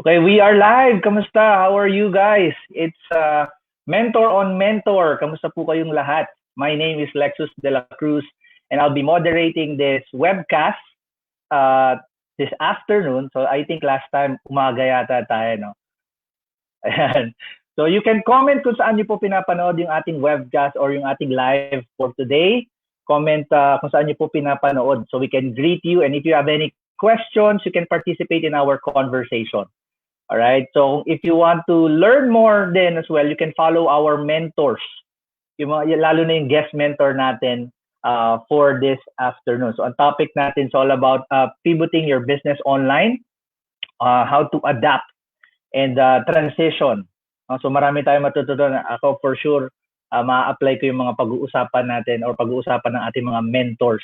Okay, we are live. Kamusta? How are you guys? It's Mentor on Mentor. Kamusta po kayong lahat? My name is Lexus de la Cruz and I'll be moderating this webcast uh, this afternoon. So I think last time umaga yata tayo, no? Ayan. So you can comment kung saan niyo po pinapanood yung ating webcast or yung ating live for today. Comment kung saan niyo po pinapanood so we can greet you. And if you have any questions, you can participate in our conversation. All right. So if you want to learn more then as well, you can follow our mentors. Yung mga, lalo na yung guest mentor natin for this afternoon. So ang topic natin is all about pivoting your business online, how to adapt and transition. So marami tayong matutunan. Ako for sure, ma-apply ko yung mga pag-uusapan natin or pag-uusapan ng ating mga mentors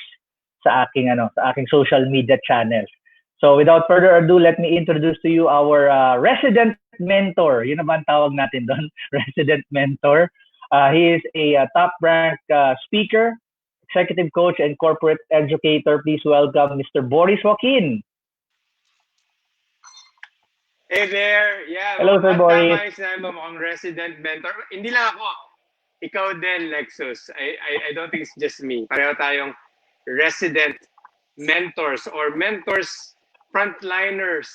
sa aking social media channels. So without further ado, let me introduce to you our resident mentor. Yun na ba ang tawag natin doon? Resident mentor. He is a top-ranked speaker, executive coach, and corporate educator. Please welcome Mr. Boris Joaquin. Hey there. Yeah. Hello, Sir Boris. Tama yung resident mentor. Hindi lang ako. Ikaw din, Lexus. I don't think it's just me. Pareho tayong resident mentors or mentors frontliners.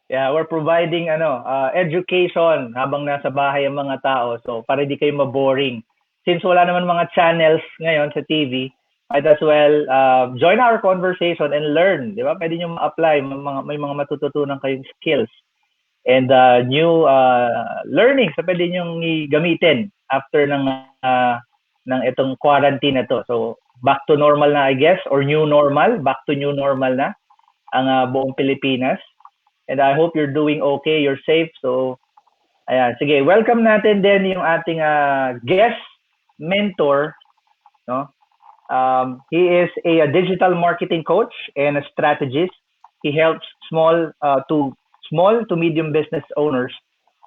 Yeah, we're providing education habang nasa bahay ang mga tao. So para di kayo maboring. Since wala naman mga channels ngayon sa TV, might as well join our conversation and learn, di ba? Pwede nyo ma-apply, may mga matututunan kayong skills and new learning sa pwede nyo gamitin after ng itong quarantine na to. So back to normal na, I guess, or new normal, back to new normal na ang buong Pilipinas. And I hope you're doing okay, you're safe. So ayan, sige, welcome natin din yung ating guest mentor, no? He is a digital marketing coach and a strategist. He helps small to medium business owners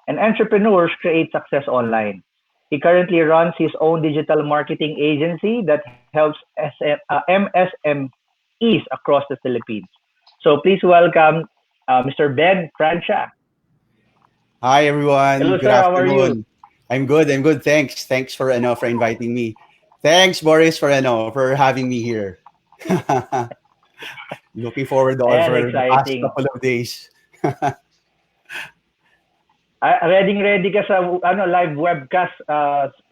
and entrepreneurs create success online. He currently runs his own digital marketing agency that helps MSMEs across the Philippines. So please welcome Mr. Ben Francia. Hi everyone. Hello, Good sir. afternoon. How are you? I'm good. Thanks for inviting me. Thanks, Boris, for having me here. Looking forward to all for the past couple of days. Ready ka sa live webcast,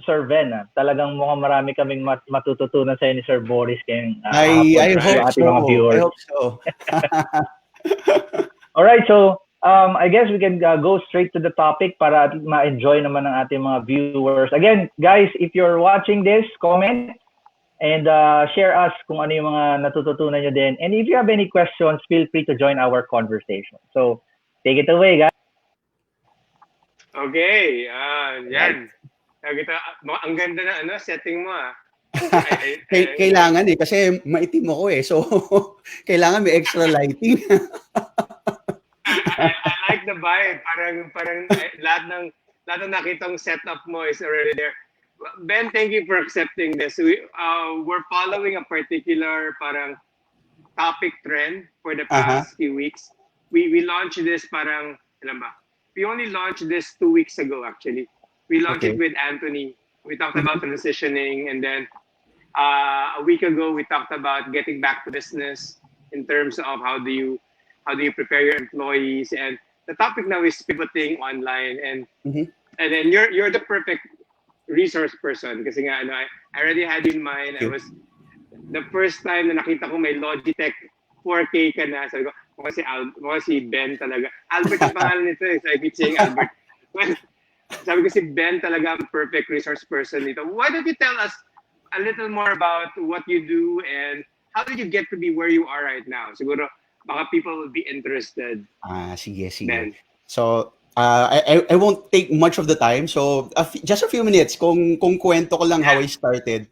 Sir Ben. Talagang mukhang marami kaming matututunan sa ni Sir Boris kayong I hope so. Mga viewers. I hope so. All right, so I guess we can go straight to the topic para ma-enjoy naman ng ating mga viewers. Again, guys, if you're watching this, comment and share us kung ano yung mga natututunan nyo din. And if you have any questions, feel free to join our conversation. So, take it away, guys. Okay. Yan. Ang ganda na setting mo. Kailangan kasi maitim ako eh. So, kailangan may extra lighting. I like the vibe. Parang lahat ng nakitang setup mo is already there. Ben, thank you for accepting this. We're following a particular parang topic trend for the past few weeks. We launched this parang, alam ba? We only launched this 2 weeks ago, actually. We launched it with Anthony. We talked about transitioning, and then a week ago we talked about getting back to business in terms of how do you prepare your employees, and the topic now is pivoting online, and then you're the perfect resource person kasi nga I already had in mind. I was the first time na nakita ko may Logitech 4K ka na, sabi ko mukha si Ben talaga. Albert ang pangalan nito eh, so I keep saying Albert. Sabi ko si Ben talaga ang perfect resource person nito. Why don't you tell us a little more about what you do and how did you get to be where you are right now? Siguro baka people will be interested. Sige. Ben. So, I won't take much of the time. So, just a few minutes kung kwento ko lang how I started.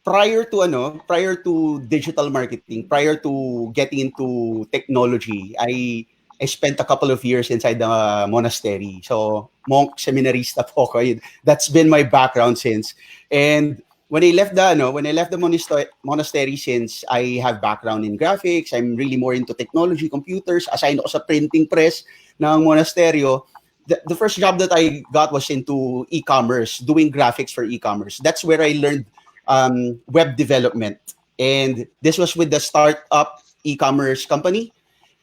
Prior to digital marketing, prior to getting into technology, I spent a couple of years inside the monastery. So, monk seminarista po ako. That's been my background since. And when I left the monastery, since I have background in graphics, I'm really more into technology, computers, assign ako sa printing press ng monasteryo. The first job that I got was into e-commerce, doing graphics for e-commerce. That's where I learned web development. And this was with the startup e-commerce company.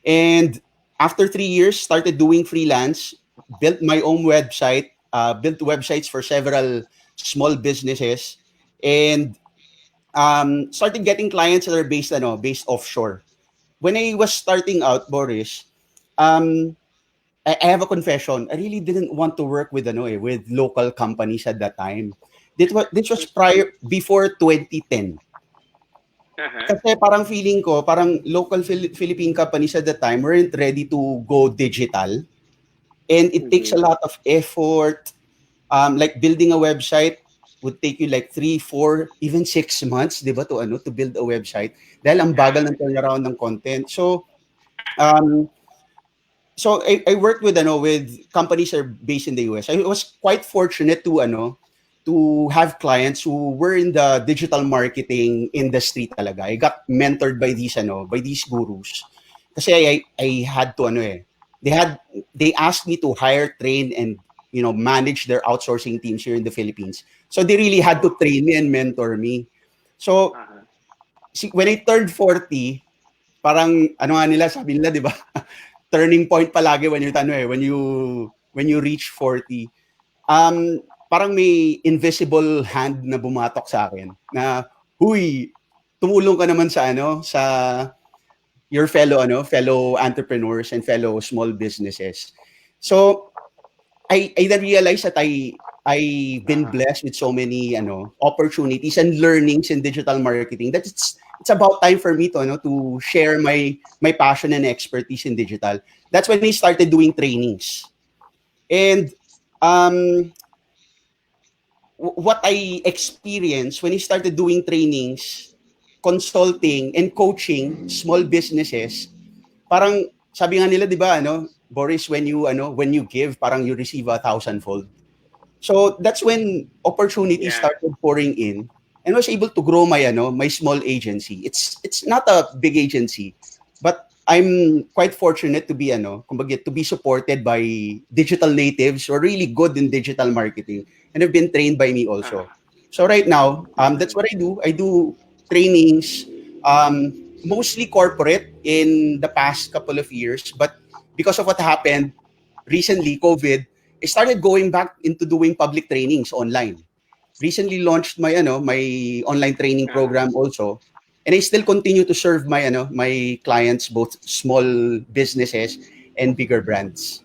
And after 3 years, started doing freelance, built my own website, built websites for several small businesses, and started getting clients that are based offshore. When I was starting out, Boris, I have a confession. I really didn't want to work with local companies at that time. This was before 2010. Uh-huh. Kasi parang feeling ko, parang local Philippine companies at the time weren't ready to go digital. And it takes a lot of effort. Like building a website would take you like 3, 4, even 6 months, di ba, to build a website. Dahil ang bagal ng turnaround ng content. So, I worked with companies that are based in the US. I was quite fortunate to have clients who were in the digital marketing industry talaga. I got mentored by these gurus. Kasi I had to they asked me to hire, train, and manage their outsourcing teams here in the Philippines. So they really had to train me and mentor me. So when I turned 40, parang sabi nila, di ba? Turning point palagi when you reach 40. Parang may invisible hand na bumatok sa akin na, huy, tumulong ka naman sa your fellow entrepreneurs and fellow small businesses. So I then realized that I've been blessed with so many opportunities and learnings in digital marketing that it's about time for me to share my passion and expertise in digital. That's when I started doing trainings. And what I experienced when I started doing trainings, consulting, and coaching small businesses, parang sabi nga nila, di ba, Boris, when you give, parang you receive 1,000-fold. So that's when opportunities started pouring in, and was able to grow my small agency. It's not a big agency, but I'm quite fortunate to be to be supported by digital natives who are really good in digital marketing and have been trained by me also. So right now, that's what I do. I do trainings, mostly corporate in the past couple of years, but because of what happened recently, COVID, I started going back into doing public trainings online. Recently launched my online training program also, and I still continue to serve my clients, both small businesses and bigger brands.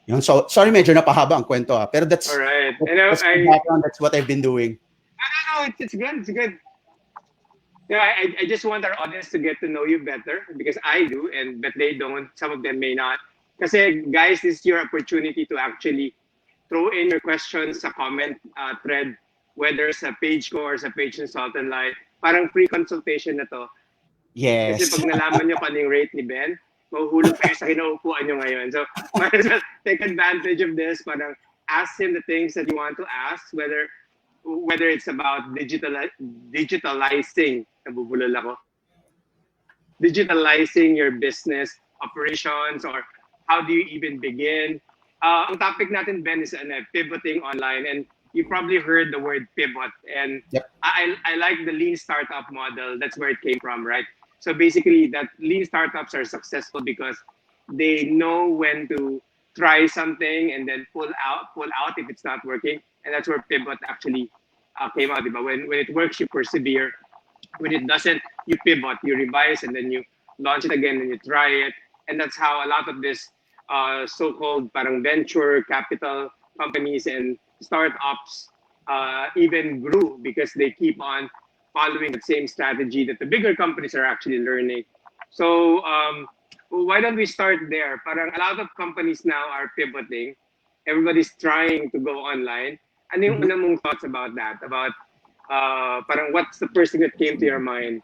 Yun. So sorry, medyo napahaba ang kwento pero that's all right. That's my background. That's what I've been doing. No, it's good. It's good. I just want our audience to get to know you better because I do, but they don't. Some of them may not. Kasi guys, this is your opportunity to actually throw in your questions sa comment thread, whether sa page ko or sa page ng Salt and Light. Parang free consultation na to. Yes. Kasi pag nalaman nyo kanong rate ni Ben, mahuhulog kayo sa kinaupuan nyo ngayon. So, might as well take advantage of this. Parang ask him the things that you want to ask, whether it's about digitalizing, nabubulol ako, digitalizing your business operations, or how do you even begin. Ang topic natin, Ben, is pivoting online, and you probably heard the word pivot, and yep. I like the lean startup model. That's where it came from, right? So basically, that lean startups are successful because they know when to try something and then pull out if it's not working, and that's where pivot actually came out. When it works, you persevere. When it doesn't, you pivot, you revise, and then you launch it again and you try it. And that's how a lot of this so-called parang venture capital companies and startups even grew, because they keep on following the same strategy that the bigger companies are actually learning. So why don't we start there? Parang a lot of companies now are pivoting. Everybody's trying to go online. Ano yung una mong thoughts about that? About parang what's the first thing that came to your mind?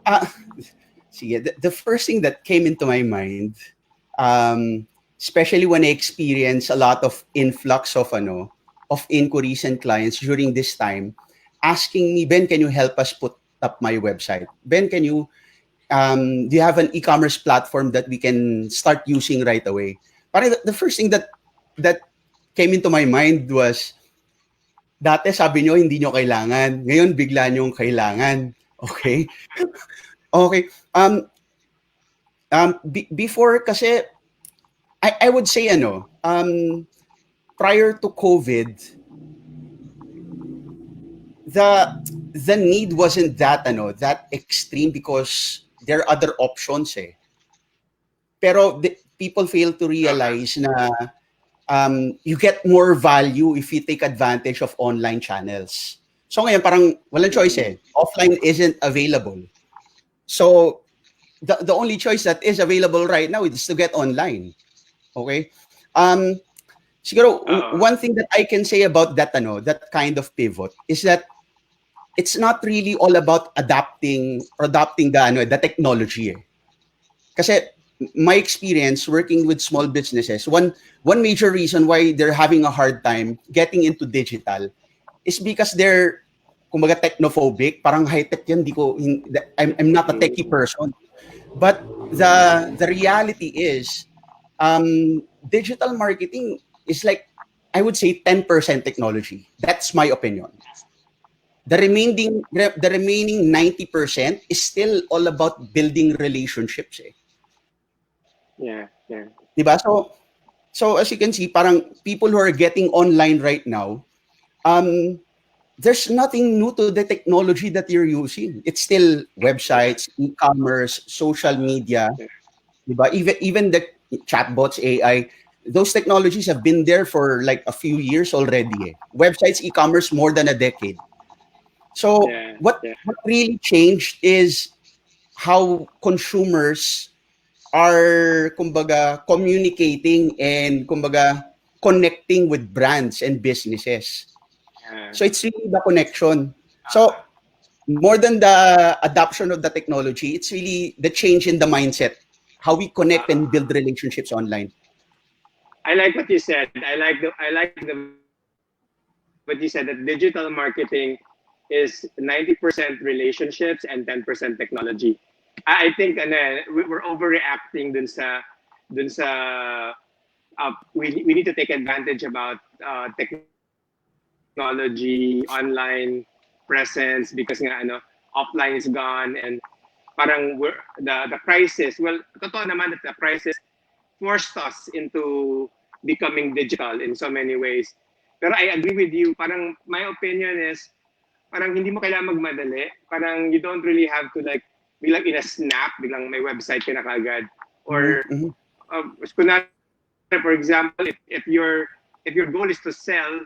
The first thing that came into my mind, especially when I experienced a lot of influx of of inquiries and clients during this time asking me, Ben, can you help us put up my website? Ben, can you do you have an e-commerce platform that we can start using right away? Parang the first thing that came into my mind was, dati sabi nyo hindi nyo kailangan, ngayon bigla nyo kailangan. Okay? Okay. Before kasi, I would say prior to COVID, the need wasn't that extreme because there are other options eh. Pero people fail to realize na you get more value if you take advantage of online channels. So ngayon parang walang choice eh. Offline isn't available. So the only choice that is available right now is to get online. Okay? Siguro one thing that I can say about that that kind of pivot is that it's not really all about adapting the technology eh. Kasi my experience working with small businesses, one major reason why they're having a hard time getting into digital is because they're kumbaga technophobic, parang high-tech yan, I'm not a techie person. But the reality is digital marketing is like, I would say 10% technology. That's my opinion. The remaining 90% is still all about building relationships eh. Yeah. Diba? So as you can see, parang people who are getting online right now, there's nothing new to the technology that you're using. It's still websites, e-commerce, social media. Diba? Even the chatbots, AI, those technologies have been there for like a few years already. Eh. Websites, e-commerce, more than a decade. So what really changed is how consumers are kumbaga communicating and kumbaga connecting with brands and businesses. So it's really the connection. So more than the adoption of the technology, it's really the change in the mindset, how we connect and build relationships online. I like what you said. I like what you said, that digital marketing is 90% relationships and 10% technology. I think we're overreacting dun sa we need to take advantage about technology, online presence, because offline is gone, and parang the crisis, well, totoo naman that the crisis forced us into becoming digital in so many ways. Pero I agree with you. Parang my opinion is, parang hindi mo kailangan magmadali. Parang you don't really have to like biglang in a snap, biglang may website ka na kagad. Or for example, if your goal is to sell,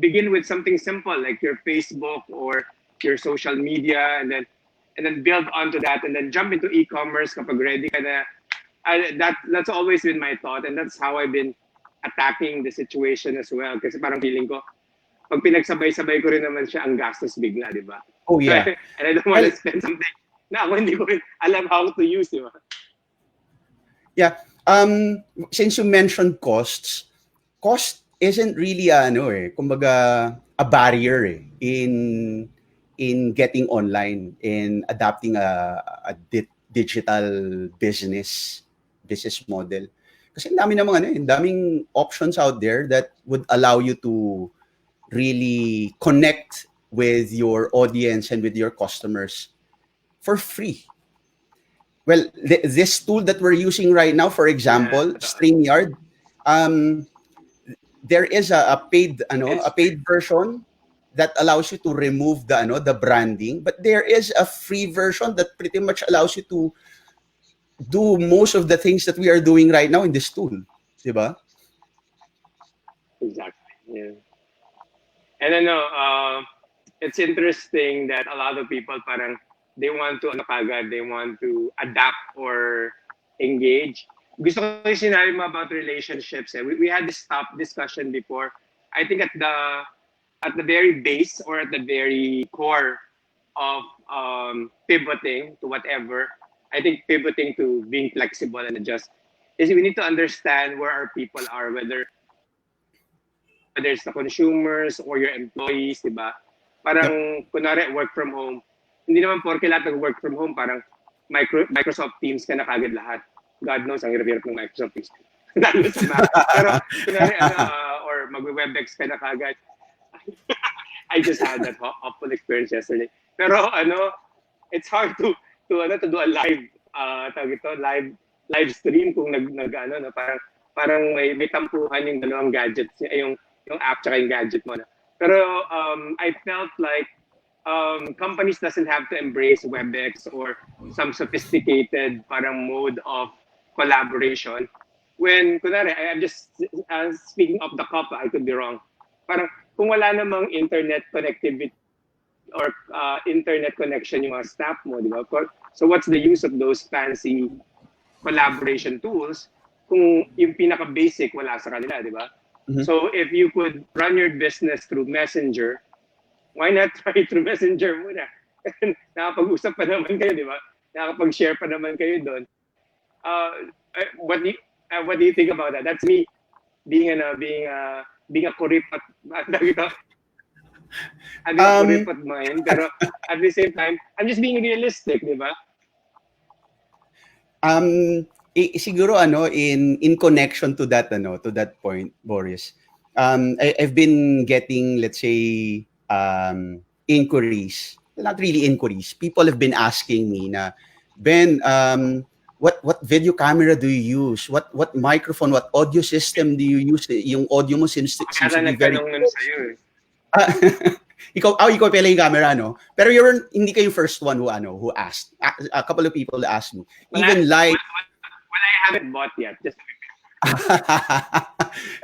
begin with something simple like your Facebook or your social media, and then build onto that, and then jump into e-commerce kapag ready ka na. That's always been my thought, and that's how I've been attacking the situation as well. Kasi parang feeling ko, pag pinagsabay-sabay ko rin naman siya, ang gastos bigla, di ba? Oh, yeah. And I don't want to spend something na ako hindi ko rin alam how to use, di ba? Yeah. Since you mentioned cost isn't really kumbaga a barrier in getting online, in adapting a digital business model. Kasi daming options out there that would allow you to really connect with your audience and with your customers for free. Well, this tool that we're using right now, for example, StreamYard, there is a paid version that allows you to remove the branding, but there is a free version that pretty much allows you to do most of the things that we are doing right now in this tool, diba? Exactly. Yeah. And I know it's interesting that a lot of people parang they want to adapt or engage. Gusto ko yung sinabi mo about relationships. We had this top discussion before. I think at the very base or at the very core of pivoting to whatever, I think pivoting to being flexible and adjust is we need to understand where our people are, whether whether it's the consumers or your employees, di ba? Parang, kunwari, work from home. Hindi naman porke lahat nag-work from home, parang Microsoft Teams ka na kagad lahat. God knows, ang hirap-hirap ng Microsoft Teams. Lalo sa Mac. Pero, kunwari, or mag-Webex ka na kagad. I just had that awful experience yesterday. Pero, it's hard to do a live, live stream kung parang may tampuhan yung dalawang gadgets, yung app tsaka yung gadget mo na. Pero I felt like companies doesn't have to embrace WebEx or some sophisticated parang mode of collaboration. When, kunwari, I'm just speaking off the cuff, I could be wrong. Parang kung wala namang internet connectivity or internet connection yung mga staff mo, di ba? So what's the use of those fancy collaboration tools kung yung pinaka-basic wala sa kanila, di ba? Mm-hmm. So if you could run your business through Messenger, why not try through Messenger muna? Nakapag-usap pa naman kayo, di ba? Nakapag-share pa naman kayo doon. What do you think about that? That's me being a kuripot. Kuripot mind, pero at the same time, I'm just being realistic, di ba? Siguro in connection to that point, Boris, I've been getting, let's say, inquiries, not really inquiries. People have been asking me na, Ben, what video camera do you use? What microphone, what audio system do you use? Yung audio mo seems to be very ikaw pala yung camera, no? Pero hindi kayo first one who asked. A couple of people asked me. Well, I haven't bought yet. Just to be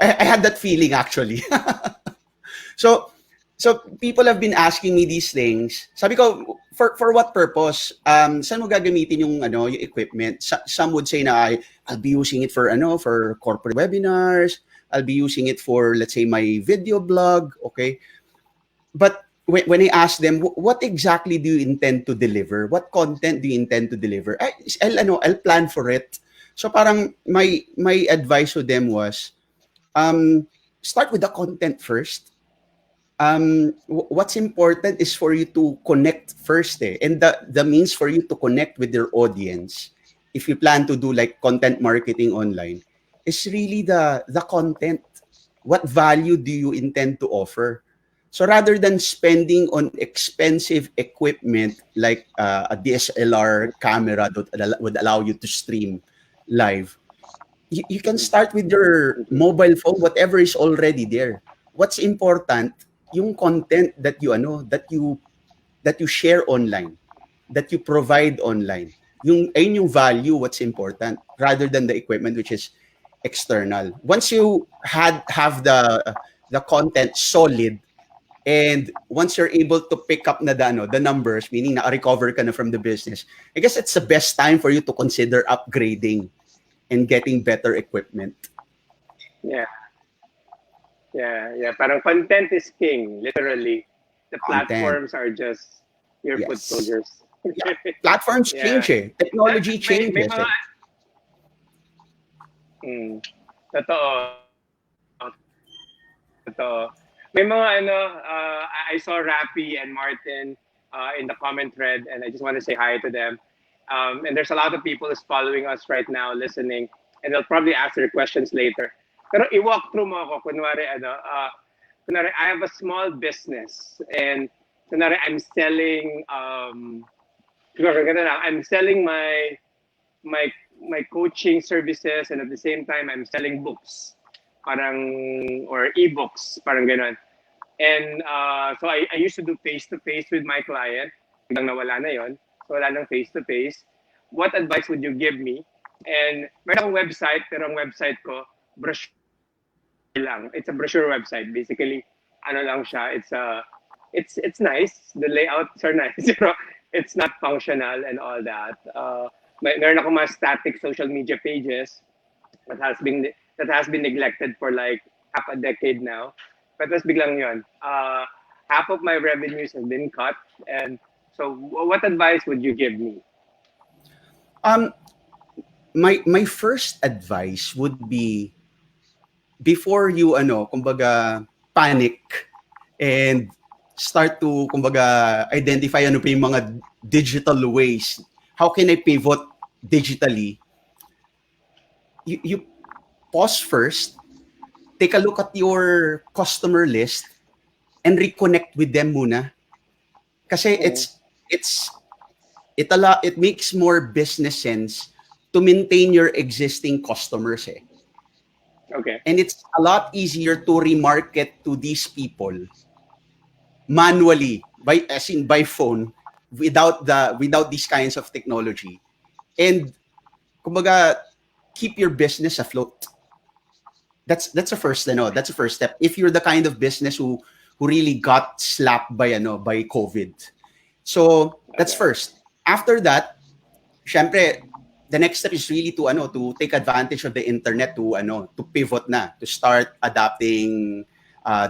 I had that feeling actually. So people have been asking me these things. Sabi ko, for what purpose? Saan mo gagamitin yung equipment? Some would say na I'll be using it for corporate webinars. I'll be using it for, let's say, my video blog. Okay. But when I ask them, what exactly do you intend to deliver? What content do you intend to deliver? I'll plan for it. So parang my advice to them was, start with the content first. What's important is for you to connect first, and the means for you to connect with your audience, if you plan to do like content marketing online, is really the content. What value do you intend to offer? So rather than spending on expensive equipment like a DSLR camera that would allow you to stream live, you can start with your mobile phone, whatever is already there. What's important, yung content that you share online, that you provide online. Ayun yung value, what's important, rather than the equipment which is external. Once you have the content solid, and once you're able to pick up the numbers, meaning na-recover ka na from the business, I guess it's the best time for you to consider upgrading and getting better equipment. Yeah. Parang content is king, literally. The platforms are just your foot soldiers. Yeah. Platforms change, technology changes. Totoo. May mga I saw Rafi and Martin in the comment thread, and I just want to say hi to them. And there's a lot of people who's following us right now, listening, and they'll probably ask their questions later. Pero i-walk through mo ako, kunwari, I have a small business, and kunwari, I'm selling my coaching services, and at the same time, I'm selling books, or ebooks, parang ganon. And so I used to do face-to-face with my client. Biglang nawala na yon. So wala nang face-to-face. What advice would you give me? And meron akong website, pero ang website ko, brochure lang. It's a brochure website. Basically, lang siya. It's nice. The layouts are nice. It's not functional and all that. Meron akong mga static social media pages that has been neglected for like half a decade now. But that's biglang yun. Half of my revenues have been cut. And so what advice would you give me? My first advice would be, before you kumbaga panic and start to, kumbaga, identify ano pa yung mga digital ways. How can I pivot digitally? You pause first, take a look at your customer list, and reconnect with them muna. Kasi it makes more business sense to maintain your existing customers. Okay. And it's a lot easier to remarket to these people manually, by phone, without these kinds of technology. And kumbaga, keep your business afloat. That's the first, that's the first step. If you're the kind of business who really got slapped by COVID. So that's first. After that, syempre, the next step is really to take advantage of the internet to pivot na, to start adapting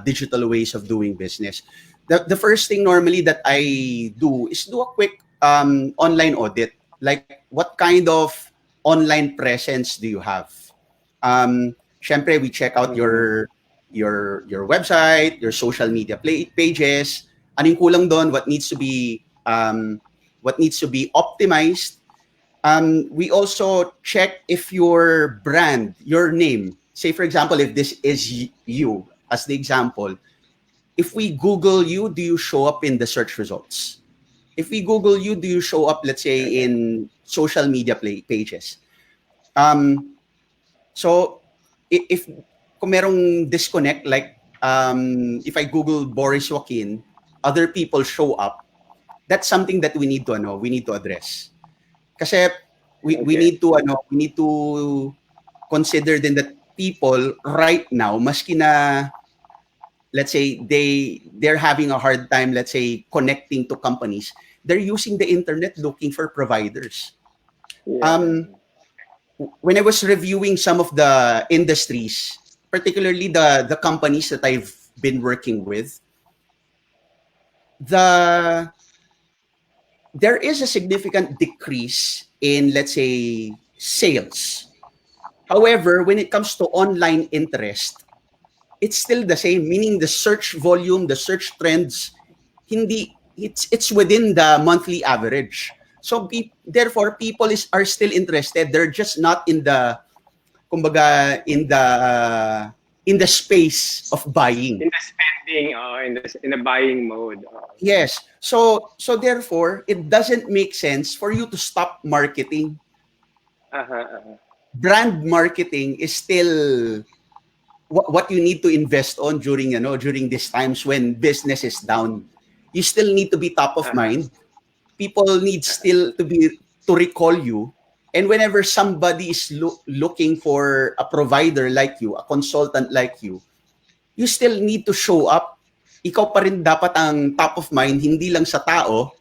digital ways of doing business. The first thing normally that I do is do a quick online audit. Like, what kind of online presence do you have? Syempre, we check out your website, your social media pages. Ano yung kulang doon? What needs to be optimized? We also check if your brand, your name, say for example, if this is you as the example, if we Google you, do you show up in the search results? If we Google you, do you show up, let's say, in social media pages? So if kung merong disconnect, like if I Google Boris Joaquin, other people show up, that's something that we need to address. Kasi we need to consider then that people right now, maski na, let's say, they're having a hard time, let's say, connecting to companies, they're using the internet looking for providers. When I was reviewing some of the industries, particularly the companies that I've been working with, there is a significant decrease in, let's say, sales. However, when it comes to online interest, it's still the same, meaning the search volume, the search trends, it's within the monthly average. So therefore, people are still interested. They're just not in the, kumbaga, in the space of buying. In the spending, in the buying mode. Yes. So therefore, it doesn't make sense for you to stop marketing. Brand marketing is still what you need to invest on during these times when business is down. You still need to be top of mind. People need still to recall you. And whenever somebody is looking for a provider like you, a consultant like you still need to show up. Ikaw pa rin dapat ang top of mind, hindi lang sa tao,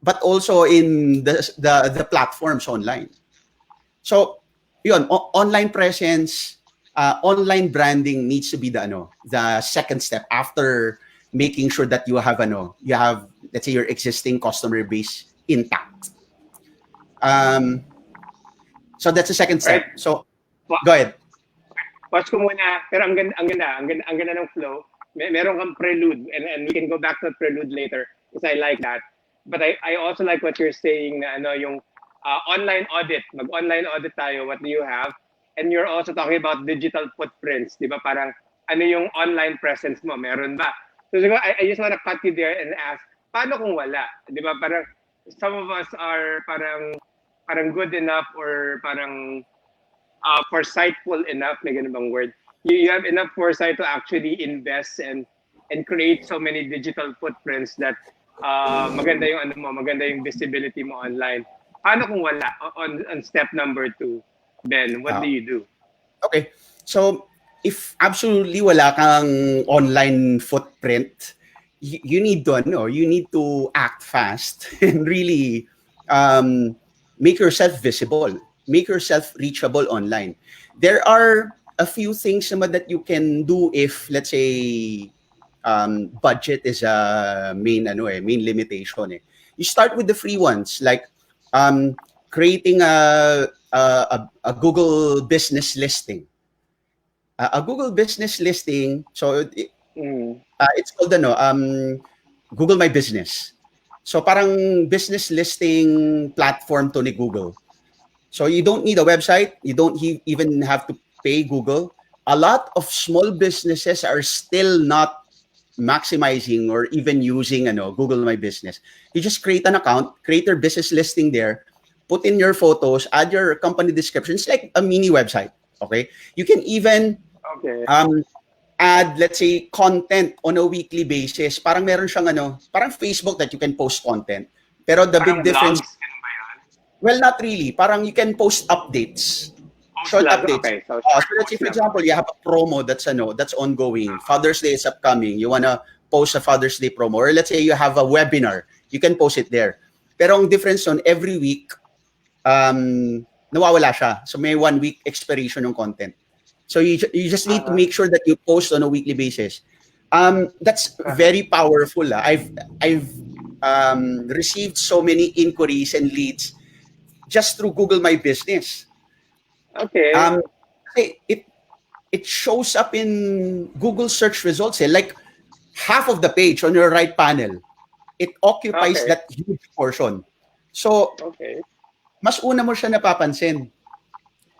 but also in the platforms online. So, yun, online presence, online branding needs to be the second step after making sure that you have, let's say, your existing customer base intact. So that's the second step. Right. So, go ahead. Watch ko muna, pero ang ganda ng flow. Meron kang prelude, and we can go back to prelude later because I like that. But I also like what you're saying na yung online audit. Mag-online audit tayo, what do you have? And you're also talking about digital footprints, di ba? Parang ano yung online presence mo, meron ba? So siguro, I just want to cut you there and ask, paano kung wala? Di ba? Parang some of us are parang good enough or parang foresightful enough, may ganun bang word? You have enough foresight to actually invest and create so many digital footprints that maganda yung visibility mo online. Paano kung wala on step number 2, Ben? What do you do? Okay. So, if absolutely wala kang online footprint, you need to act fast and really make yourself visible, make yourself reachable online. There are a few things that you can do if, let's say, budget is a main limitation. You start with the free ones, like creating a Google business listing. A Google business listing. So It's called Google My Business. So parang business listing platform to ni Google. So you don't need a website. You don't even have to pay Google. A lot of small businesses are still not maximizing or even using Google My Business. You just create an account, create your business listing there, put in your photos, add your company description. It's like a mini website. Okay. You can even add, let's say, content on a weekly basis. Parang meron siyang parang Facebook that you can post content. Pero the big difference, well, not really. Parang you can post updates. Short updates. Okay, so let's say, for example, you have a promo that's ongoing. Father's Day is upcoming. You wanna post a Father's Day promo. Or let's say you have a webinar. You can post it there. Pero ang difference on every week, nawawala siya. So may 1 week expiration ng content. So you just need to make sure that you post on a weekly basis. That's very powerful. I've received so many inquiries and leads just through Google My Business. Okay. It shows up in Google search results. Like half of the page on your right panel, it occupies that huge portion. So, mas una mo siya napapansin.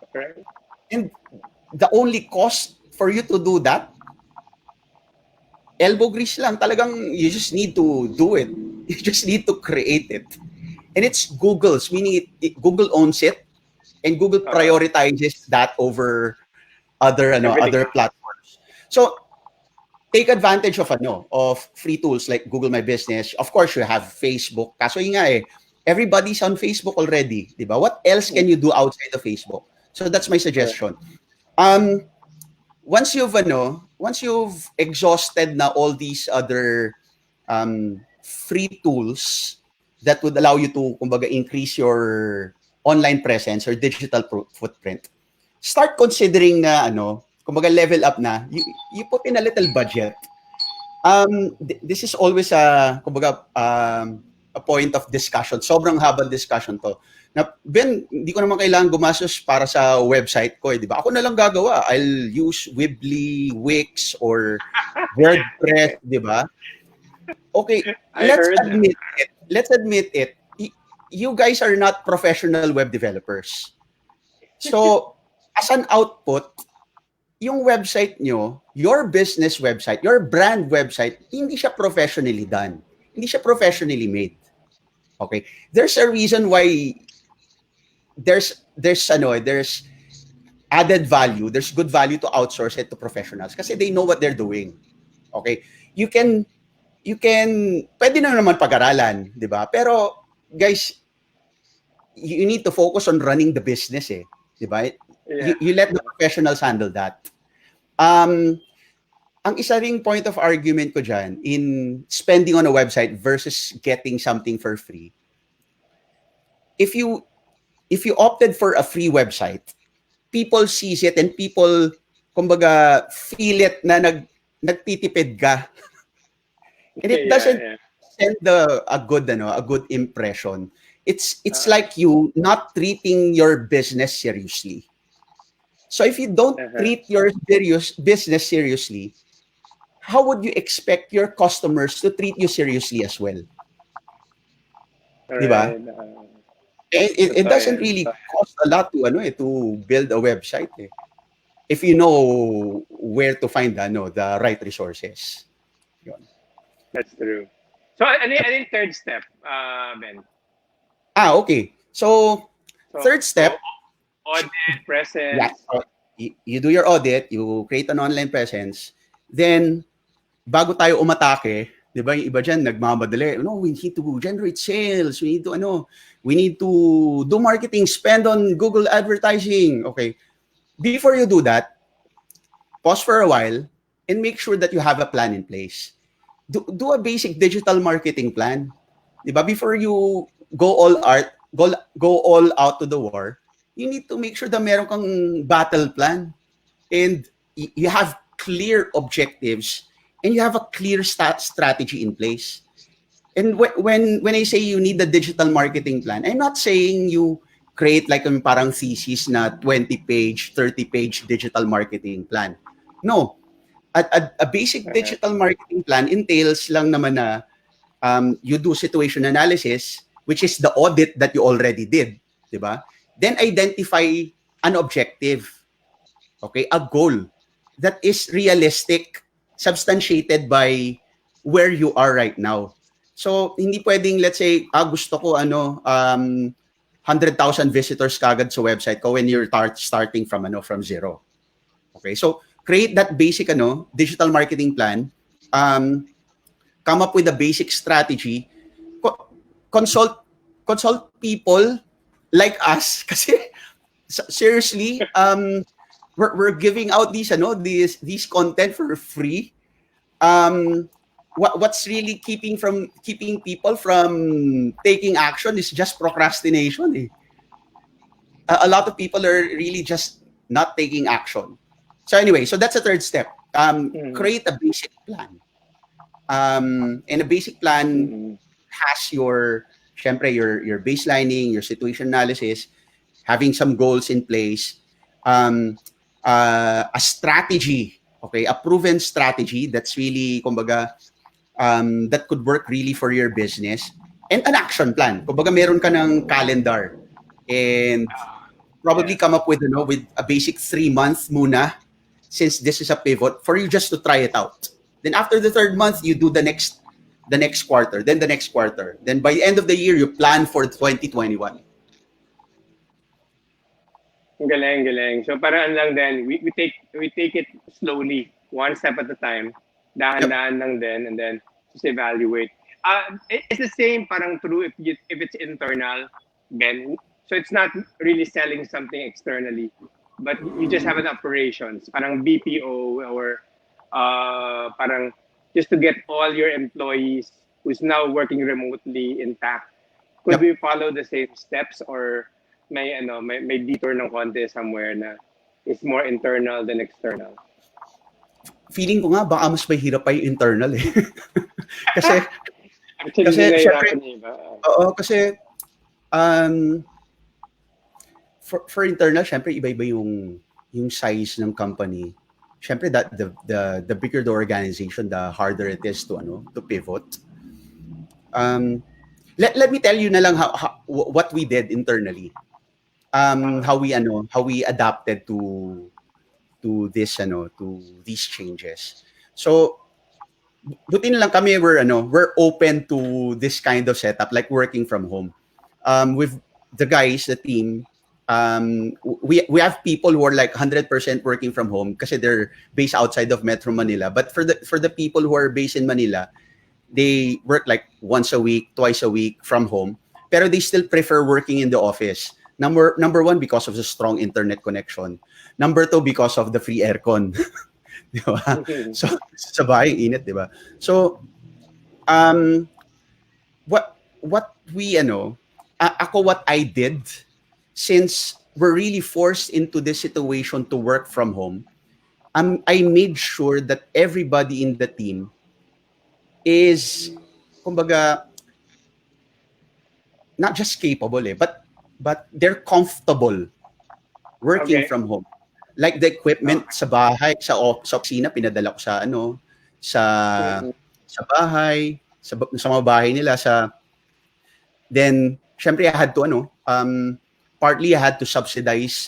Okay. And the only cost for you to do that, elbow grease lang. Talagang you just need to do it. You just need to create it. And it's Google's, meaning Google owns it, and Google prioritizes that over other platforms. So take advantage of free tools like Google My Business. Of course, you have Facebook. Kaso everybody's on Facebook already, diba? What else can you do outside of Facebook? So that's my suggestion. Once you've exhausted na all these other free tools that would allow you to kumbaga increase your online presence or digital footprint, start considering na kumbaga level up na. You put in a little budget. This is always a point of discussion. Sobrang habang discussion to. Na, Ben, hindi ko naman kailangan gumastos para sa website ko, di ba? Ako na lang gagawa. I'll use Weebly, Wix, or WordPress, di ba? Okay, let's admit it. You guys are not professional web developers. So, as an output, yung website nyo, your business website, your brand website, hindi siya professionally done. Hindi siya professionally made. Okay? There's a reason why there's added value, there's good value to outsource it to professionals kasi they know what they're doing. Okay? You can pwede na naman pag-aralan, di ba? Pero guys, you need to focus on running the business di ba? Yeah. You let the professionals handle that. Ang isa ring point of argument ko dyan in spending on a website versus getting something for free, if you opted for a free website, people sees it and people kumbaga feel it na nagtitipid ka. And it doesn't send a good impression. It's like you not treating your business seriously. So if you don't treat your business seriously, how would you expect your customers to treat you seriously as well? Diba? It doesn't really cost a lot to build a website if you know where to find the right resources. Yun. That's true. So, ano yung third step, Ben? Okay. So third step, audit, presence. Yeah. So, you do your audit, you create an online presence, then bago tayo umatake, 'di ba? Yung iba diyan nagmamadali. No, we need to generate sales. We need to do marketing, spend on Google advertising. Okay. Before you do that, pause for a while and make sure that you have a plan in place. Do a basic digital marketing plan. 'Di ba? Before you go all out to the war, you need to make sure that meron kang battle plan and you have clear objectives and you have a clear strategy in place. And when I say you need the digital marketing plan, I'm not saying you create like parang thesis na 20-page, 30-page digital marketing plan. No. A basic digital marketing plan entails lang naman na you do situation analysis, which is the audit that you already did, di ba? Then identify an objective, okay, a goal that is realistic, substantiated by where you are right now. So, hindi pwedeng, let's say, gusto ko, 100,000 visitors kagad sa website ko when you're starting from, from zero. Okay, so, create that basic, digital marketing plan, come up with a basic strategy, consult people like us, kasi, seriously, we're giving out these content for free. What's really keeping people from taking action is just procrastination. Eh. A lot of people are really just not taking action. So anyway, so that's the third step. Create a basic plan. And a basic plan has your baselining, your situation analysis, having some goals in place, a strategy, okay, a proven strategy that's really, kumbaga, that could work really for your business, and an action plan. Kumbaga, meron ka ng calendar, and probably come up with, with a basic 3-month muna, since this is a pivot, for you just to try it out. Then after the 3rd month, you do the next quarter, then the next quarter. Then by the end of the year, you plan for 2021. Galing. So parang lang din, we take it slowly, one step at a time. Dahan-dahan lang din, and then just evaluate. It's the same parang true if it's internal, Ben. So it's not really selling something externally, but you just have an operations, parang BPO or parang just to get all your employees who's now working remotely intact. Could we follow the same steps, or may detour ng konti somewhere na is more internal than external? Feeling ko nga baka mas mahirap pa yung internal eh. kasi syempre, kasi for internal, syempre iba-iba yung size ng company. Syempre the bigger the organization, the harder it is to pivot. Let me tell you na lang what we did internally. How we adapted to this to these changes. So buti na lang kami we're open to this kind of setup, like working from home. With the guys, the team, we have people who are like 100% working from home kasi they're based outside of Metro Manila. But for the people who are based in Manila, they work like once a week, twice a week from home, pero they still prefer working in the office. Number one, because of the strong internet connection. Number two, because of the free aircon. Diba? So, sa bahay, init, diba? So, what I did, since we're really forced into this situation to work from home, I made sure that everybody in the team is, kumbaga, not just capable, but they're comfortable working from home. Like the equipment sa bahay, sa opisina, pinadala ko sa bahay, sa mga bahay nila. Then, syempre, I had to, partly I had to subsidize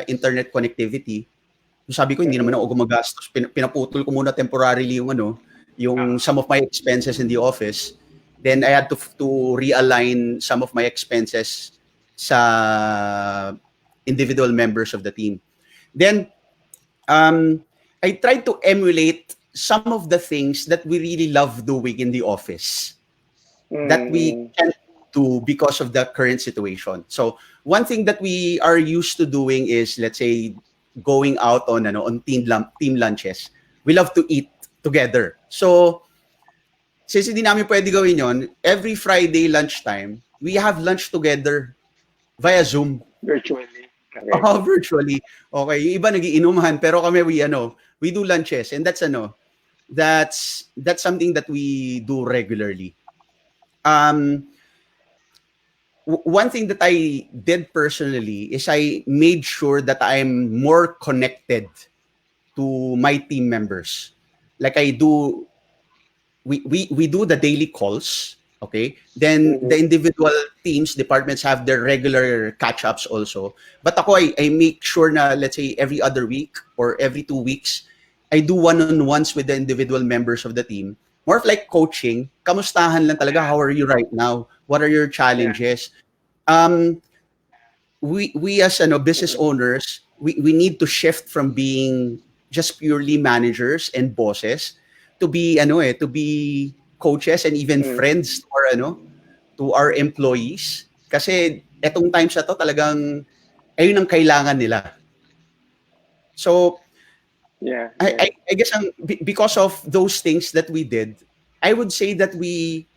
internet connectivity. Sabi ko, hindi naman ako gumagastos. Pinaputol ko muna temporarily yung some of my expenses in the office. Then I had to realign some of my expenses sa individual members of the team. Then I tried to emulate some of the things that we really love doing in the office that we can't do because of the current situation. So one thing that we are used to doing is, let's say, going out on team lunches. We love to eat together. So since hindi namin pwede gawin yon, every Friday lunchtime, we have lunch together via Zoom. Virtually. Okay. Virtually. Okay, yung iba nagiinuman, pero kami we do lunches, and that's something that we do regularly. One thing that I did personally is I made sure that I'm more connected to my team members. like I do, we do the daily calls. Okay, then the individual teams, departments have their regular catch-ups also. But ako, I make sure na, let's say, every other week or every 2 weeks, I do one-on-ones with the individual members of the team. More of like coaching. Kamustahan lang talaga. How are you right now? What are your challenges? We as business owners, we need to shift from being just purely managers and bosses to be to be coaches and even friends to our employees, kasi etong times na to talagang ayun ang kailangan nila. So I guess because of those things that we did, I would say that we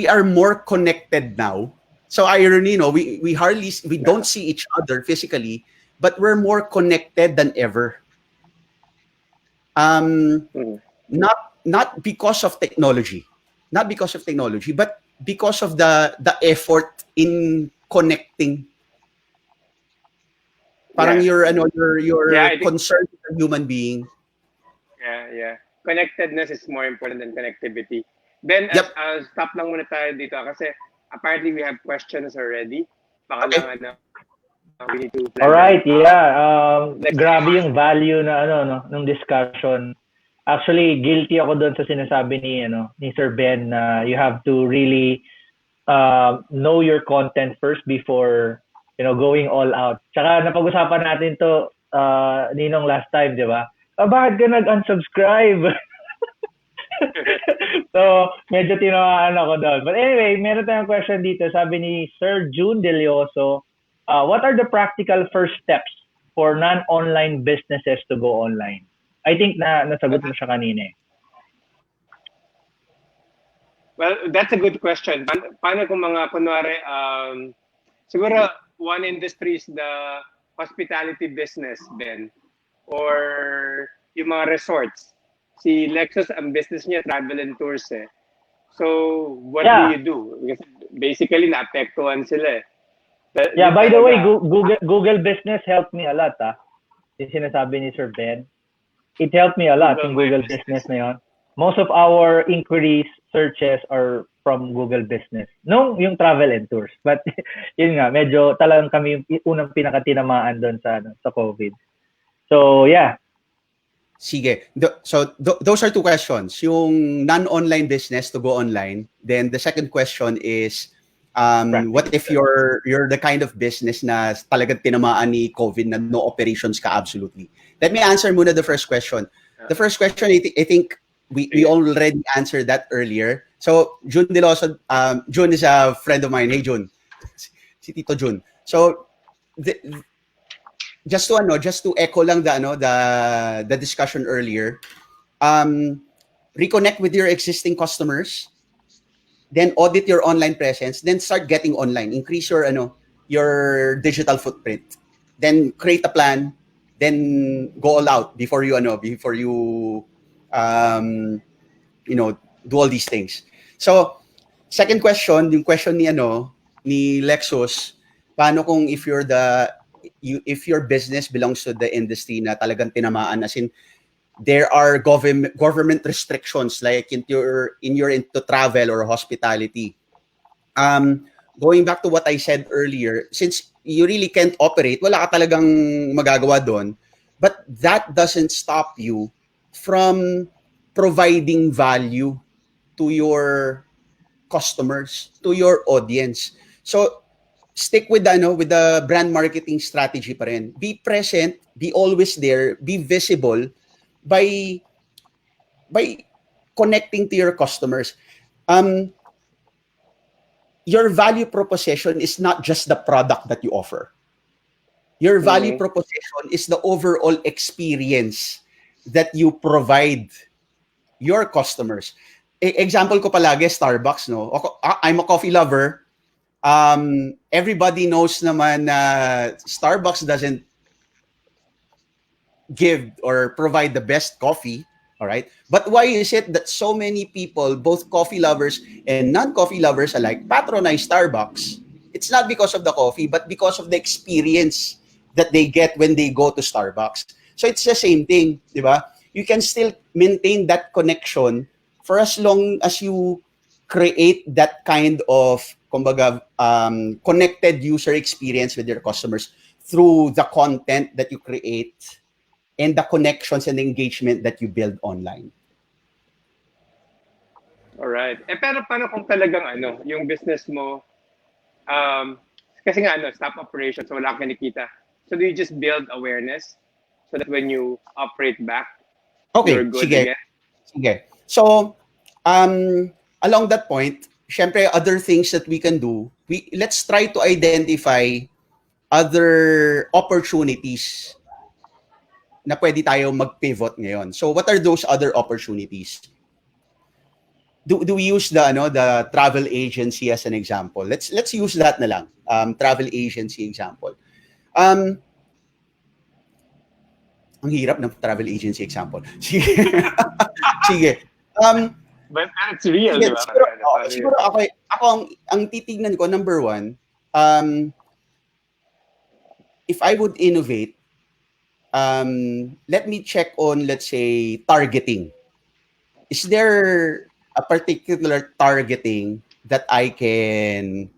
are more connected now. So irony, we don't see each other physically, but we're more connected than ever. Not because of technology, but because of the effort in connecting. Parang you're concerned with a human being. Yeah. Connectedness is more important than connectivity. Ben, stop lang muna tayo dito kasi apparently we have questions already. Baka lang we need to plan. Alright, yeah. Grabe yung value na ng discussion. Actually, guilty ako doon sa sinasabi ni Sir Ben na you have to really know your content first before going all out. Tsaka napag-usapan natin to ninong last time, di ba? Bakit ka nag-unsubscribe? So, medyo tinamaan ako doon. But anyway, meron tayong question dito. Sabi ni Sir June Delioso, what are the practical first steps for non-online businesses to go online? I think nasagot mo siya kanina. Well, that's a good question. Paano kung mga kunwari, siguro one industry is the hospitality business, Ben, or yung mga resorts. Si Lexus, ang business niya, travel and tours eh. So, what do you do? Because basically, naapektuhan sila eh. By the way, Google Business helped me a lot. Yung sinasabi ni Sir Ben. It helped me a lot in Google Business na yun. Most of our inquiries, searches are from Google Business. No, yung travel and tours. But yun nga, medyo talagang kami yung unang pinakatinamaan doon sa COVID. So, yeah. Sige. So, those are two questions. Yung non-online business to go online. Then the second question is, what if you're the kind of business na talagang tinamaan ni COVID na no operations ka absolutely? Let me answer muna the first question. The first question, I think we already answered that earlier. So, June Deloso, June is a friend of mine. Hey, June. Si Tito June. So, just to echo lang the discussion earlier, reconnect with your existing customers, then audit your online presence, then start getting online, increase your digital footprint, then create a plan, then go all out before you do all these things. So, second question, yung question ni Lexus, paano kung if your business belongs to the industry na talagang tinamaan, as in there are government restrictions like into travel or hospitality. Going back to what I said earlier, since you really can't operate, wala ka talagang magagawa doon, but that doesn't stop you from providing value to your customers, to your audience. So stick with the brand marketing strategy pa rin. Be present, be always there, be visible by connecting to your customers. Your value proposition is not just the product that you offer. Your value proposition is the overall experience that you provide your customers. Example ko palagi, Starbucks, no? I'm a coffee lover. Everybody knows naman na Starbucks doesn't give or provide the best coffee, all right? But why is it that so many people, both coffee lovers and non-coffee lovers alike, patronize Starbucks? It's not because of the coffee, but because of the experience that they get when they go to Starbucks. So it's the same thing, di ba? you can still maintain that connection for as long as you create that kind of kumbaga, connected user experience with your customers through the content that you create and the connections and engagement that you build online. Alright. Pero paano kung talagang yung business mo, kasi nga stop operations, so wala kang kinikita. So do you just build awareness so that when you operate back, you're good again? Sige. So, along that point, syempre other things that we can do, let's try to identify other opportunities na pwede tayo mag-pivot ngayon. So what are those other opportunities? Do we use the travel agency as an example? Let's use that na lang. Travel agency example. Ang hirap ng travel agency example. Sige. Sige. But it's real, di ba? Siguro ako ang titignan ko, number one, if I would innovate, let me check on, let's say, targeting. Is there a particular targeting that I can,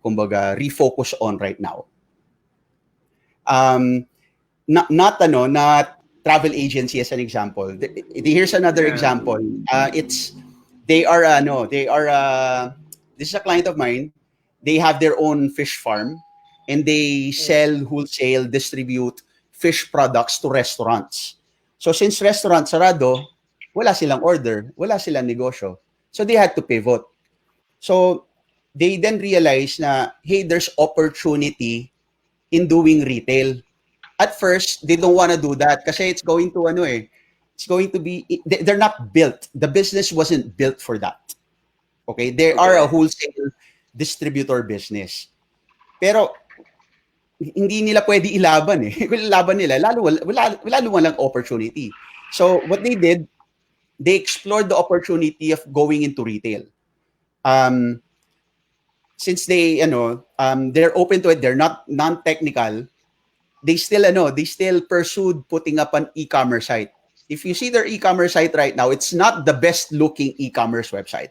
kumbaga, refocus on right now? Not travel agency as an example. Here's another example. This is a client of mine. They have their own fish farm and they sell, wholesale, distribute fish products to restaurants. So since restaurant sarado, wala silang order, wala silang negosyo. So they had to pivot. So they then realized na, hey, there's opportunity in doing retail. At first, they don't want to do that kasi it's going to be, they're not built. The business wasn't built for that. Okay? They are a wholesale distributor business. Pero, hindi nila pwede ilaban eh. Kung ilaban nila, lalo walang opportunity. So, what they did, they explored the opportunity of going into retail. Since they're open to it, they're not non-technical, they still pursued putting up an e-commerce site. If you see their e-commerce site right now, it's not the best looking e-commerce website.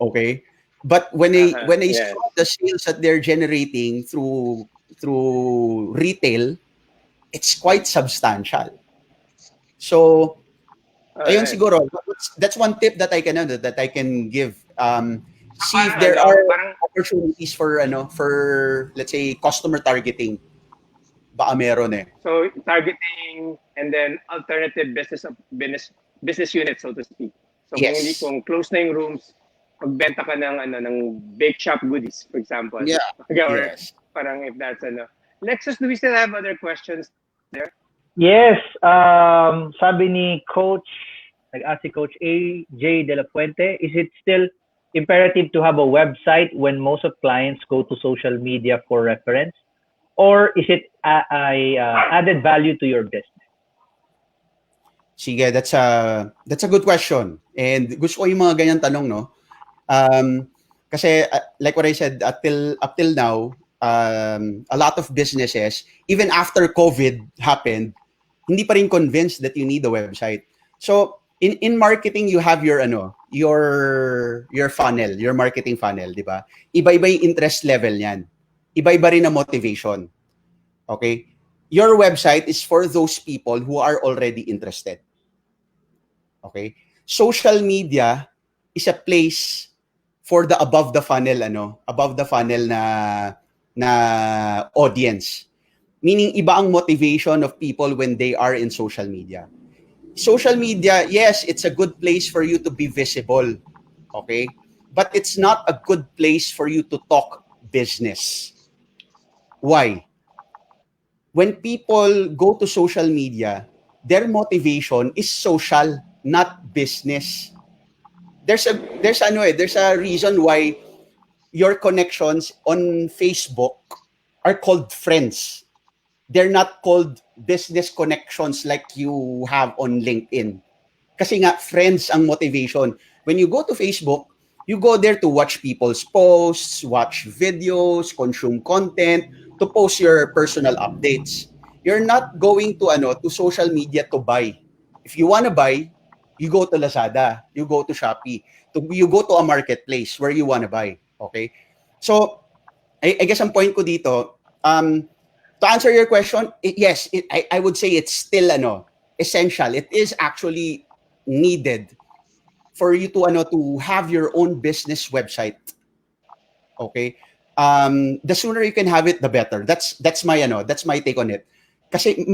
Okay? But when they saw the sales that they're generating through retail, it's quite substantial. So, ayun siguro, that's one tip that I can give. See if there are opportunities for let's say customer targeting. Baka meron eh. So targeting and then alternative business units, so to speak. So kung close na yung rooms, magbenta ka ng bake shop goodies, for example. Yeah. Or parang if that's Lexus, do we still have other questions there? Yes. Sabi ni Coach, nag-ask si Coach AJ De La Fuente, is it still imperative to have a website when most of clients go to social media for reference? Or is it added value to your business? Sige, that's a good question. And gusto ko yung mga ganyan tanong, no? Kasi like what I said, up till now, a lot of businesses, even after COVID happened, hindi pa rin convinced that you need a website. So in marketing, you have your funnel, your marketing funnel, di ba? Iba-iba yung interest level niyan. Iba-iba rin ang motivation. Okay? Your website is for those people who are already interested. Okay? Social media is a place for the above the funnel na audience. Meaning iba ang motivation of people when they are in social media. Social media, yes, it's a good place for you to be visible. Okay? But it's not a good place for you to talk business. Why? When people go to social media, their motivation is social, not business. There's a reason why your connections on Facebook are called friends. They're not called business connections like you have on LinkedIn. Kasi nga, friends ang motivation. When you go to Facebook, you go there to watch people's posts, watch videos, consume content, to post your personal updates. You're not going to social media to buy. If you want to buy, you go to Lazada, you go to Shopee, you go to a marketplace where you want to buy. Okay? So, I guess ang point ko dito, to answer your question, yes, I would say it's still essential. It is actually needed for you to have your own business website. Okay? The sooner you can have it, the better. That's my take on it. Kasi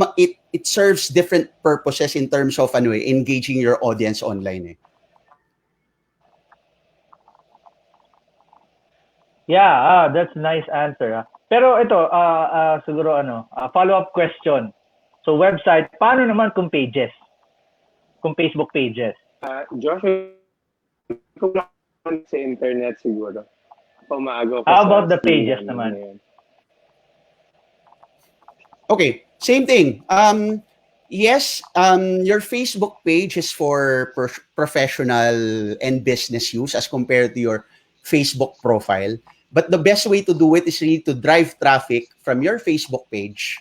it serves different purposes in terms of engaging your audience online. Yeah, that's a nice answer. Pero ito, siguro follow-up question. So website, paano naman kung pages? Kung Facebook pages? Josh, kung sa internet siguro. Pumaagaw ko How about the pages naman? Ngayon. Okay, same thing. Yes, your Facebook page is for professional and business use as compared to your Facebook profile. But the best way to do it is really to drive traffic from your Facebook page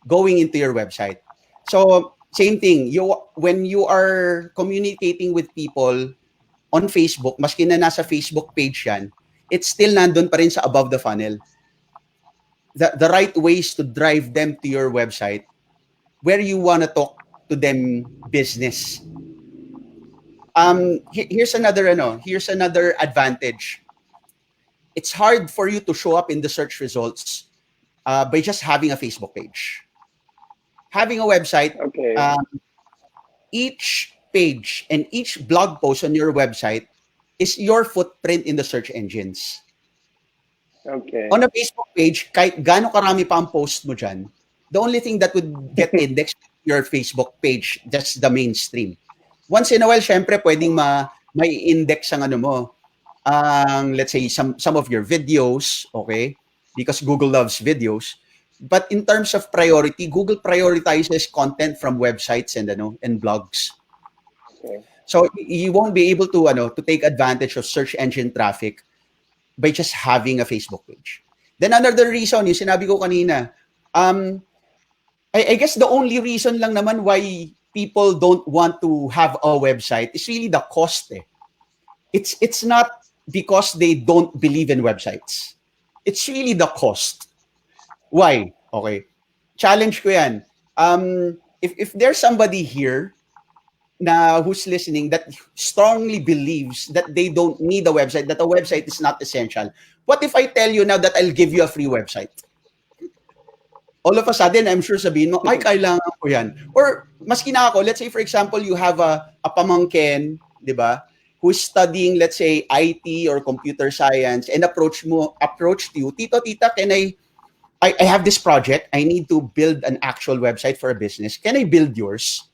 going into your website. So, same thing. When you are communicating with people on Facebook, maski na nasa Facebook page yan, it's still nandun pa rin sa above the funnel. The right ways to drive them to your website where you want to talk to them business. Here's another advantage. It's hard for you to show up in the search results by just having a Facebook page. Having a website, Okay. each page and each blog post on your website is your footprint in the search engines. Okay. On a Facebook page, kahit gaano karami pa ang post mo dyan, the only thing that would get indexed is your Facebook page, just the mainstream. Once in a while, syempre, pwedeng may index ang let's say, some of your videos, okay? Because Google loves videos. But in terms of priority, Google prioritizes content from websites and blogs. Okay. So you won't be able to take advantage of search engine traffic by just having a Facebook page. Then another reason, yung sinabi ko kanina, I guess the only reason lang naman why people don't want to have a website is really the cost. It's not because they don't believe in websites. It's really the cost. Why? Okay. Challenge ko yan. If there's somebody here na who's listening that strongly believes that they don't need a website, that a website is not essential, what if I tell you now that I'll give you a free website? All of a sudden, I'm sure sabihin mo, ay, kailangan ko yan. Or, maski na ako, let's say, for example, you have a pamangkin, di ba, who's studying, let's say, IT or computer science, and approached you, Tito, Tita, can I have this project, I need to build an actual website for a business. Can I build yours?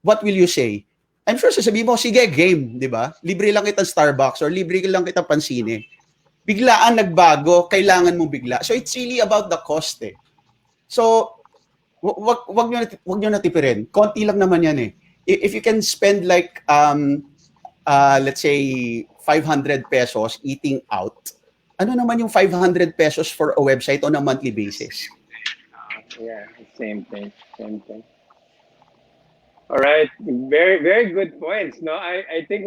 What will you say? I'm sure sasabihin mo, sige, game, di ba? Libre lang kitang Starbucks or libre lang kitang pansine. Biglaan nagbago, kailangan mo bigla. So it's really about the cost. So, wag nyo natipirin. Konti lang naman yan eh. If you can spend like, let's say, 500 pesos eating out, ano naman yung 500 pesos for a website on a monthly basis? Yeah, same thing. All right, very very good points. No, I think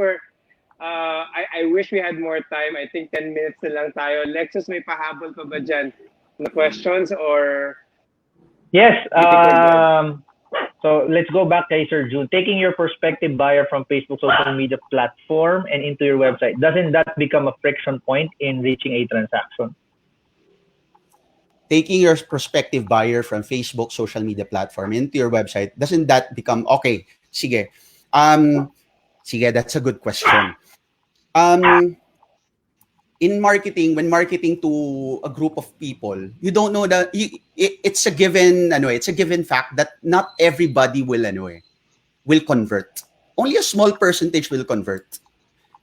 I wish we had more time. I think 10 minutes na lang tayo. Lexus, may pahabol pa ba dyan na questions or? Yes. So let's go back kay Sir June. Taking your prospective buyer from Facebook social media platform and into your website, doesn't that become a friction point in reaching a transaction? Taking your prospective buyer from Facebook social media platform into your website, doesn't that become, okay, sige. Sige, that's a good question. In marketing, when marketing to a group of people, you don't know that it's a given fact that not everybody will convert. Only a small percentage will convert.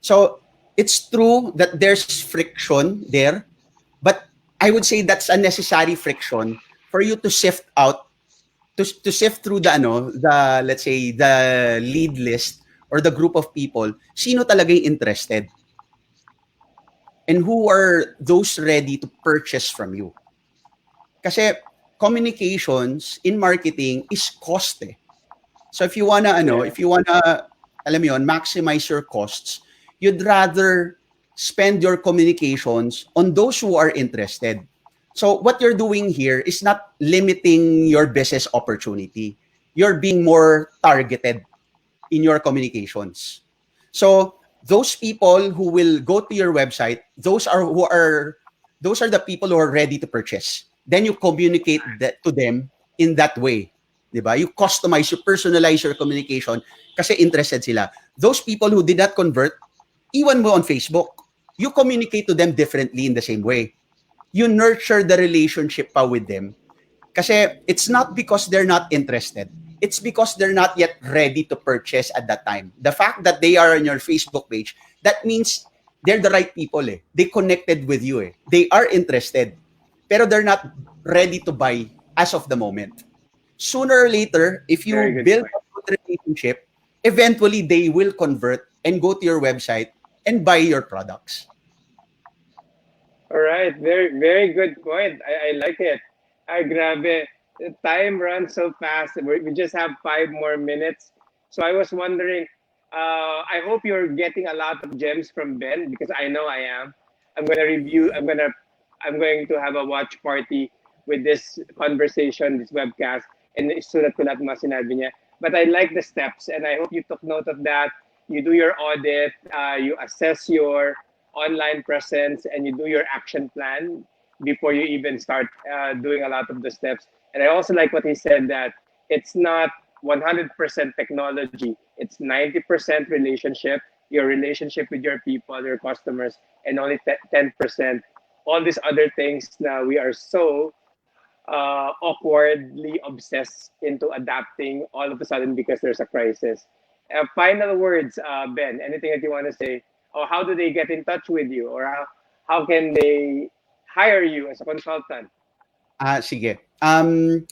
So it's true that there's friction there, but I would say that's a necessary friction for you to sift out, to sift through the let's say the lead list or the group of people. Sino talaga yung interested? And who are those ready to purchase from you? Kasi communications in marketing is cost. So if you wanna Yeah. if you wanna alam mo yun, maximize your costs, you'd rather spend your communications on those who are interested. So what you're doing here is not limiting your business opportunity. You're being more targeted in your communications. So those people who will go to your website, those are the people who are ready to purchase. Then you communicate that to them in that way. 'Di ba? You customize, you personalize your communication kasi interested sila. Those people who did not convert, iwan mo on Facebook. You communicate to them differently in the same way. You nurture the relationship pa with them. Kasi it's not because they're not interested. It's because they're not yet ready to purchase at that time. The fact that they are on your Facebook page, that means they're the right people eh. They connected with you eh. They are interested. Pero they're not ready to buy as of the moment. Sooner or later, if Very you good build point. a good relationship, eventually they will convert and go to your website and buy your products. All right, very very good point. I like it. Ay, grabe. The time runs so fast. We just have 5 more minutes. So I was wondering, I hope you're getting a lot of gems from Ben because I know I am. I'm gonna review. I'm going to have a watch party with this conversation, this webcast, and sulat ko lahat ng mga sinabi niya. But I like the steps, and I hope you took note of that. You do your audit. You assess your online presence, and you do your action plan before you even start doing a lot of the steps. And I also like what he said that it's not 100% technology, it's 90% relationship, your relationship with your people, your customers, and only 10% all these other things now we are so awkwardly obsessed into adapting all of a sudden because there's a crisis. Final words, Ben, anything that you want to say? Or how do they get in touch with you? Or how can they hire you as a consultant? Sige. I'm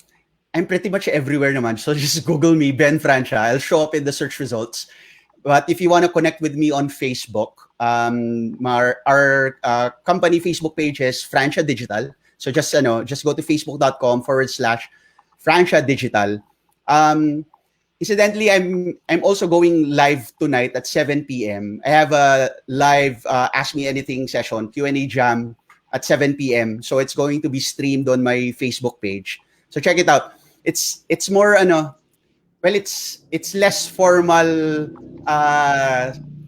pretty much everywhere naman. So just Google me, Ben Francia. I'll show up in the search results. But if you want to connect with me on Facebook, our company Facebook page is Francia Digital. So just go to facebook.com/Francia Digital. Incidentally, I'm also going live tonight at 7 p.m. I have a live Ask Me Anything session, Q&A jam at 7 p.m. So it's going to be streamed on my Facebook page. So check it out. It's more well, it's less formal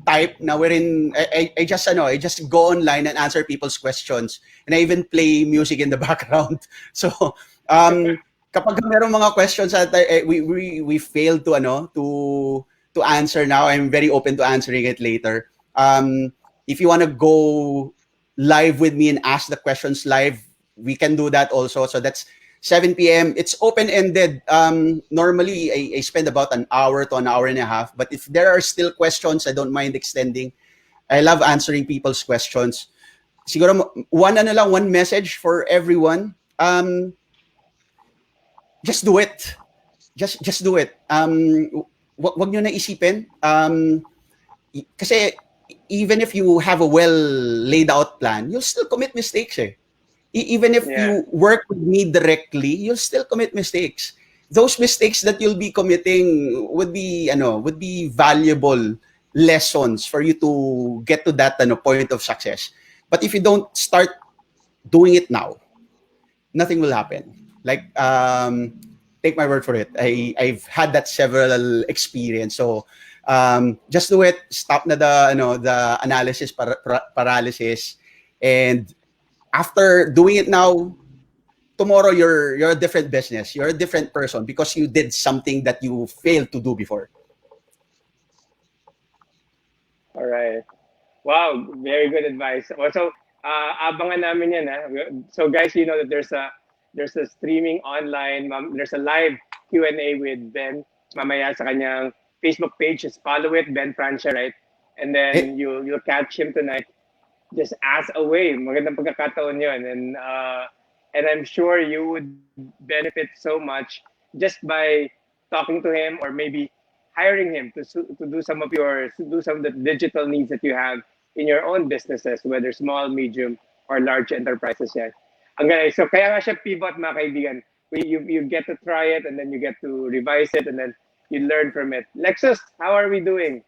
type na wherein I just go online and answer people's questions, and I even play music in the background. So kapag merong mga questions that we failed to answer now, I'm very open to answering it later. If you want to go live with me and ask the questions live, we can do that also. So that's 7 p.m. It's open-ended. Normally, I spend about an hour to an hour and a half. But if there are still questions, I don't mind extending. I love answering people's questions. Siguro one message for everyone. Just do it. Just do it. Wag nyo na isipin. Kasi even if you have a well laid out plan, you'll still commit mistakes eh. Even if you work with me directly, you'll still commit mistakes. Those mistakes that you'll be committing would be valuable lessons for you to get to that point of success. But if you don't start doing it now, nothing will happen. Like take my word for it. I've had that several experience. So just do it. Stop na the analysis paralysis, and after doing it now, tomorrow you're a different business. You're a different person because you did something that you failed to do before. All right. Wow, very good advice. Also, abangan namin yan. So guys, you know that there's a streaming online, there's a live Q&A with Ben mamaya sa kanyang Facebook page. Just follow it, Ben Francia, right? And then you'll catch him tonight. Just ask away. Magandang pagkakataon yun. And I'm sure you would benefit so much just by talking to him or maybe hiring him to do some of the digital needs that you have in your own businesses, whether small, medium, or large enterprises yan. So kaya nga siya pivot, mga kaibigan. You get to try it and then you get to revise it and then you learn from it. Lexus, how are we doing?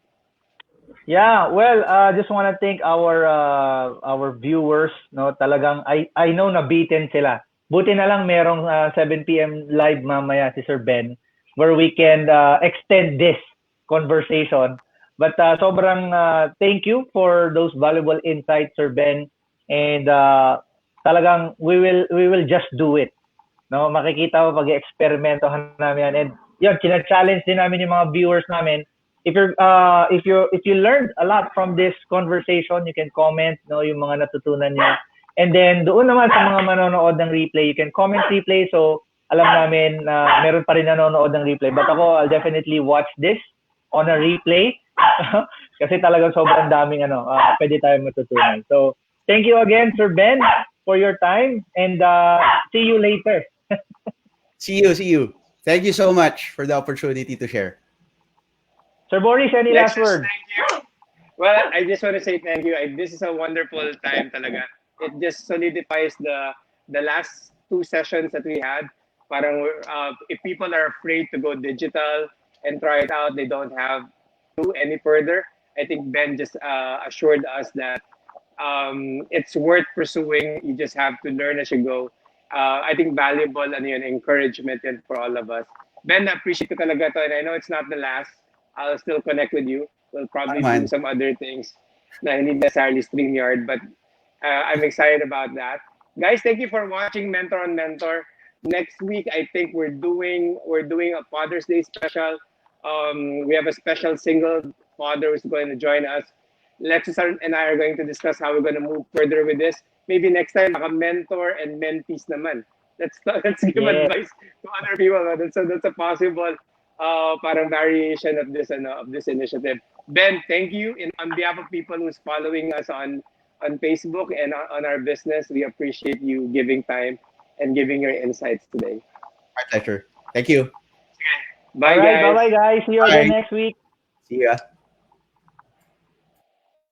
Yeah, well, just want to thank our viewers, no. Talagang I know nabitin sila. Buti na lang merong 7 p.m. live mamaya si Sir Ben where we can extend this conversation. But sobrang thank you for those valuable insights, Sir Ben. And talagang we will just do it. No, makikita mo pag-eksperimentohan namin yan. And yun, challenge din namin yung mga viewers namin. If you learned a lot from this conversation, you can comment no yung mga natutunan niyo. And then doon naman sa mga manonood ng replay, you can comment replay so alam namin na meron pa rin nanonood ng replay. But ako, I'll definitely watch this on a replay kasi talagang sobrang daming pwede tayong matutunan. So, thank you again, Sir Ben, for your time and see you later. See you. Thank you so much for the opportunity to share. Sir Boris, any last Lexus, word? thank you. Well, I just want to say thank you. This is a wonderful time talaga. It just solidifies the last 2 sessions that we had. Parang if people are afraid to go digital and try it out, they don't have to any further. I think Ben just assured us that it's worth pursuing. You just have to learn as you go. I think valuable encouragement for all of us. Ben, appreciate ko talaga to, and I know it's not the last. I'll still connect with you. We'll probably do some other things na hindi necessarily StreamYard, but I'm excited about that. Guys, thank you for watching Mentor on Mentor. Next week, I think we're doing a Father's Day special. We have a special single father who's going to join us. Lexus and I are going to discuss how we're going to move further with this. Maybe next time, mentor and mentees naman. Let's give advice to other people. That's a possible parang variation of this initiative. Ben, thank you. On behalf of people who's following us on Facebook and on our business, we appreciate you giving time and giving your insights today. My pleasure. Thank you. Bye, All right, guys. bye-bye, guys. See you again next week. See ya.